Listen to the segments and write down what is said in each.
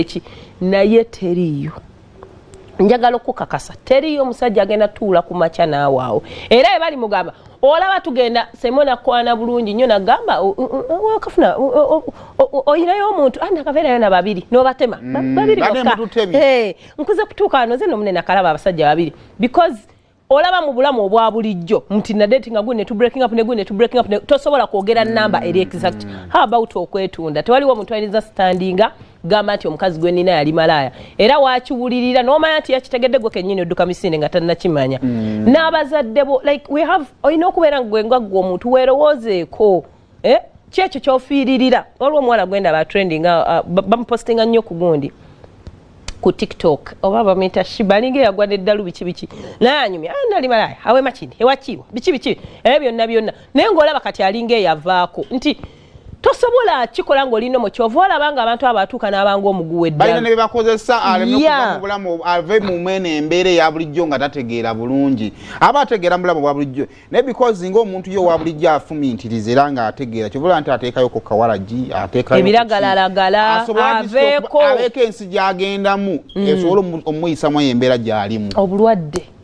ki naye teriyo njagala okukakasa teriyo omusajja agenda tuula ku makya naawaawo era ebali mugamba olaba tugenda semona kwana bulungi nnyo nagamba wakafuna oyinayo omuntu nakabeerayo na babiri n'obatema babiri nkuze kutuuka wano nze nomunene akalaba abasajja babiri because olaba mu bulamu obwa bulijjo nti na dating agune to breaking up ne gune to breaking up tosobola kwogera namba eri exact how about okwetunda tewaliwo omuntu ayinza standinga gamba nti omukazi gwe nina yali malaaya era wakiwulirira n'omanya nti yakitegedde gwe kennyini odduka misinde nga tannakimanya n'abazadde bo like we have olina okubeera gwe nga gwe omuntu weerowoozeeko kyekyo ky'ofiiririra waliwo omuwala gwenda ba trending bamupostinga nnyo ku gundi ku TikTok oba bamuyita shibalinga yagwa neddalu biki naye anyumya nali malaaya awe makindi ewakiibwa biki ebyo byonna naye ng'olaba kati alinga eyavaako nti tosobola kikola ng'olina mu kyovu olabanga abantu abatuuka n'abanga omuguwe ddala balina ne bye bakozesa aleme kuva mu bulamu ave mu mwene embeera eya bulijjo nga tategeera bulungi aba ategeera mu bulamu bwa bulijjo naye because ng'omuntu yo wa bulijjo afumintiriza era ng'ategeera kyobola nti ateekayo ku kawalagi ateekayo ebiragalalagala abeeko ensi gy'agendamu esobola omuyisamu embeera gy'alimu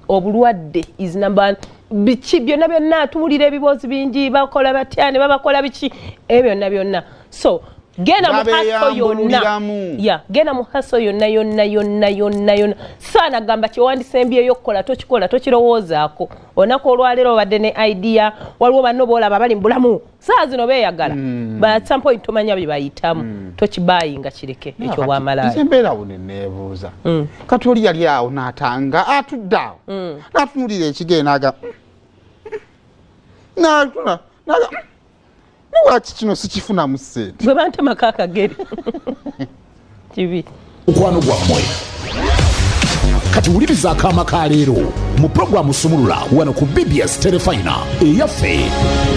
obulwadde is number biki byonna tuwulira ebiboozi bingi bakola batya ne babakola biki ebyo byonna so genda mu haso yonna genda mu haso yonna saana gamba kyewandisembyeyo okukola tokikola tokirowoozaako onako olwaleero obadde ne idea waliwo banno boolaba bali mu bulamu saa zino beeyagala but at some point tomanya bye bayitamu tokibaayinga kireke ekyo bwamalaaya embeera wo neneebuuza kati oli yali awo n'atanga atudde awo n'atunuulira ekigeenaaga lwaki kino sikifunamu ssente gwe bantemako akageri kibi mukwano gwammwe kati wuliriza akaama ka leero mu puroguramu sumulula wano ku BBS Telefina eyaffe